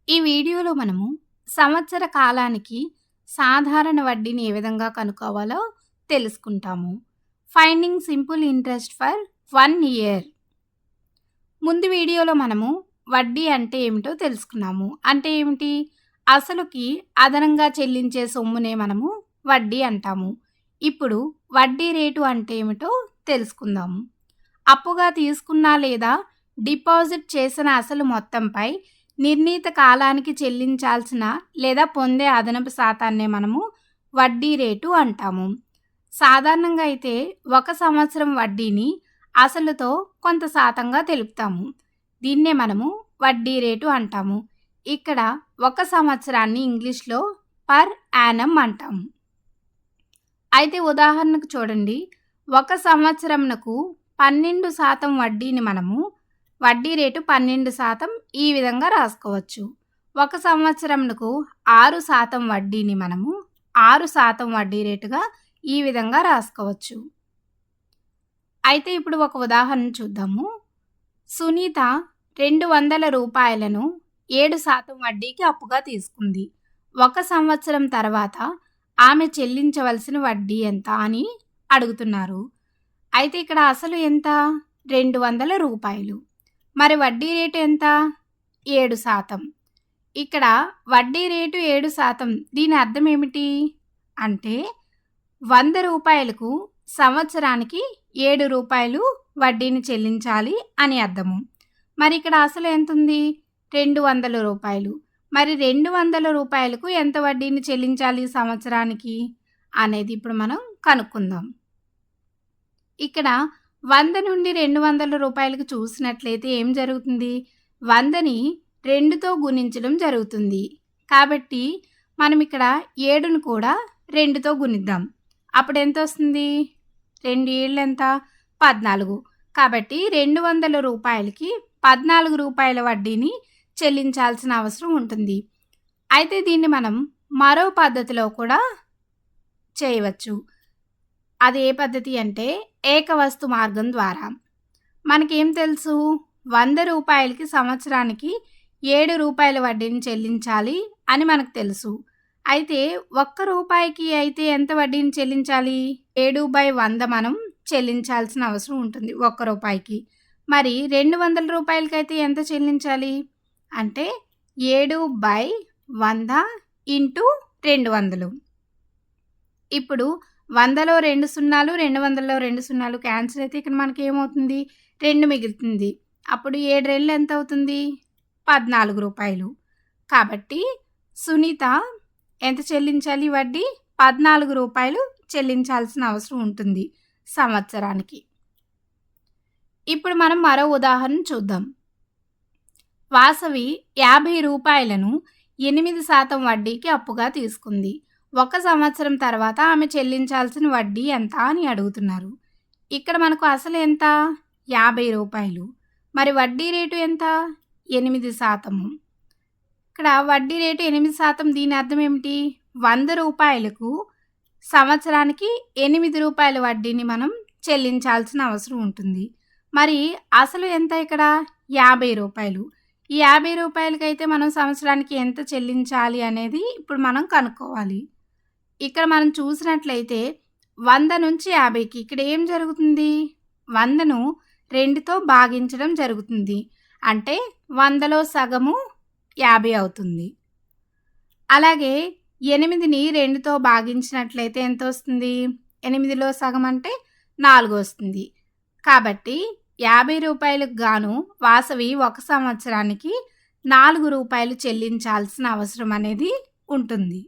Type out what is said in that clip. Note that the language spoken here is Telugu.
ఈ వీడియోలో మనము సంవత్సర కాలానికి సాధారణ వడ్డీని ఏ విధంగా కనుక్కోవాలో తెలుసుకుంటాము. Finding simple interest for 1 year. ముందు వీడియోలో మనము వడ్డీ అంటే ఏమిటో తెలుసుకున్నాము. అంటే ఏమిటి? అసలుకి అదనంగా చెల్లించే సొమ్మునే మనము వడ్డీ అంటాము. ఇప్పుడు వడ్డీ రేటు అంటే ఏమిటో తెలుసుకుందాము. అప్పుగా తీసుకున్న లేదా డిపాజిట్ చేసిన అసలు మొత్తంపై నిర్ణీత కాలానికి చెల్లించాల్సిన లేదా పొందే అదనపు శాతాన్నే మనము వడ్డీ రేటు అంటాము. సాధారణంగా అయితే 1 సంవత్సరం వడ్డీని అసలుతో కొంత శాతంగా తెలుపుతాము. దీన్నే మనము వడ్డీ రేటు అంటాము. ఇక్కడ 1 సంవత్సరాన్ని ఇంగ్లీష్లో పర్ యానం అంటాము. అయితే ఉదాహరణకు చూడండి, 1 సంవత్సరంకు 12% వడ్డీని మనము వడ్డీ రేటు 12% ఈ విధంగా రాసుకోవచ్చు. 1 సంవత్సరంకు 6% వడ్డీని మనము 6% వడ్డీ రేటుగా ఈ విధంగా రాసుకోవచ్చు. అయితే ఇప్పుడు ఒక ఉదాహరణ చూద్దాము. సునీత 200 రూపాయలను 7% వడ్డీకి అప్పుగా తీసుకుంది. 1 సంవత్సరం తర్వాత ఆమె చెల్లించవలసిన వడ్డీ ఎంత అని అడుగుతున్నారు. అయితే ఇక్కడ అసలు ఎంత? 200 రూపాయలు. మరి వడ్డీ రేటు ఎంత? 7%. ఇక్కడ వడ్డీ రేటు 7%. దీని అర్థం ఏమిటి అంటే 100 రూపాయలకు సంవత్సరానికి 7 రూపాయలు వడ్డీని చెల్లించాలి అని అర్థము. మరి ఇక్కడ అసలు ఎంత ఉంది? 200 రూపాయలు. మరి 200 రూపాయలకు ఎంత వడ్డీని చెల్లించాలి సంవత్సరానికి అనేది ఇప్పుడు మనం కనుక్కుందాం. ఇక్కడ 100 నుండి 200 రూపాయలకు చూసినట్లయితే ఏం జరుగుతుంది? 100ని 2తో గుణించడం జరుగుతుంది. కాబట్టి మనం ఇక్కడ 7ను కూడా 2తో గుణిద్దాం. అప్పుడు ఎంత వస్తుంది? 2 ఏళ్ళు ఎంత? 14. కాబట్టి 200 రూపాయలకి 14 రూపాయల వడ్డీని చెల్లించాల్సిన అవసరం ఉంటుంది. అయితే దీన్ని మనం మరో పద్ధతిలో కూడా చేయవచ్చు. అది ఏ పద్ధతి అంటే ఏకవస్తు మార్గం ద్వారా. మనకేం తెలుసు? 100 రూపాయలకి సంవత్సరానికి 7 రూపాయల వడ్డీని చెల్లించాలి అని మనకు తెలుసు. అయితే 1 రూపాయికి అయితే ఎంత వడ్డీని చెల్లించాలి? 7/100 మనం చెల్లించాల్సిన అవసరం ఉంటుంది 1 రూపాయికి. మరి 200 రూపాయలకైతే ఎంత చెల్లించాలి అంటే 7/100 ఇంటూ 200. ఇప్పుడు 100లో 2 సున్నాలు, 200లో 2 సున్నాలు క్యాన్సిల్ అయితే ఇక్కడ మనకి ఏమవుతుంది? 2 మిగులుతుంది. అప్పుడు 7 రెళ్ళు ఎంత అవుతుంది? 14 రూపాయలు. కాబట్టి సునీత ఎంత చెల్లించాలి వడ్డీ? 14 రూపాయలు చెల్లించాల్సిన అవసరం ఉంటుంది సంవత్సరానికి. ఇప్పుడు మనం మరో ఉదాహరణ చూద్దాం. వాసవి 50 రూపాయలను 8% వడ్డీకి అప్పుగా తీసుకుంది. 1 సంవత్సరం తర్వాత ఆమె చెల్లించాల్సిన వడ్డీ ఎంత అని అడుగుతున్నారు. ఇక్కడ మనకు అసలు ఎంత? 50 రూపాయలు. మరి వడ్డీ రేటు ఎంత? 8%. ఇక్కడ వడ్డీ రేటు 8%. దీని అర్థం ఏమిటి? 100 రూపాయలకు సంవత్సరానికి 8 రూపాయల వడ్డీని మనం చెల్లించాల్సిన అవసరం ఉంటుంది. మరి అసలు ఎంత ఇక్కడ? 50 రూపాయలు. ఈ 50 రూపాయలకైతే మనం సంవత్సరానికి ఎంత చెల్లించాలి అనేది ఇప్పుడు మనం కనుక్కోవాలి. ఇక్కడ మనం చూసినట్లయితే 100 నుంచి 50కి ఇక్కడ ఏం జరుగుతుంది? 100ను 2తో భాగించడం జరుగుతుంది. అంటే 100లో సగము 50 అవుతుంది. అలాగే 8ని 2తో భాగించినట్లయితే ఎంత వస్తుంది? 8లో సగం అంటే 4 వస్తుంది. కాబట్టి 50 రూపాయలకు గాను వాసవి 1 సంవత్సరానికి 4 రూపాయలు చెల్లించాల్సిన అవసరం అనేది ఉంటుంది.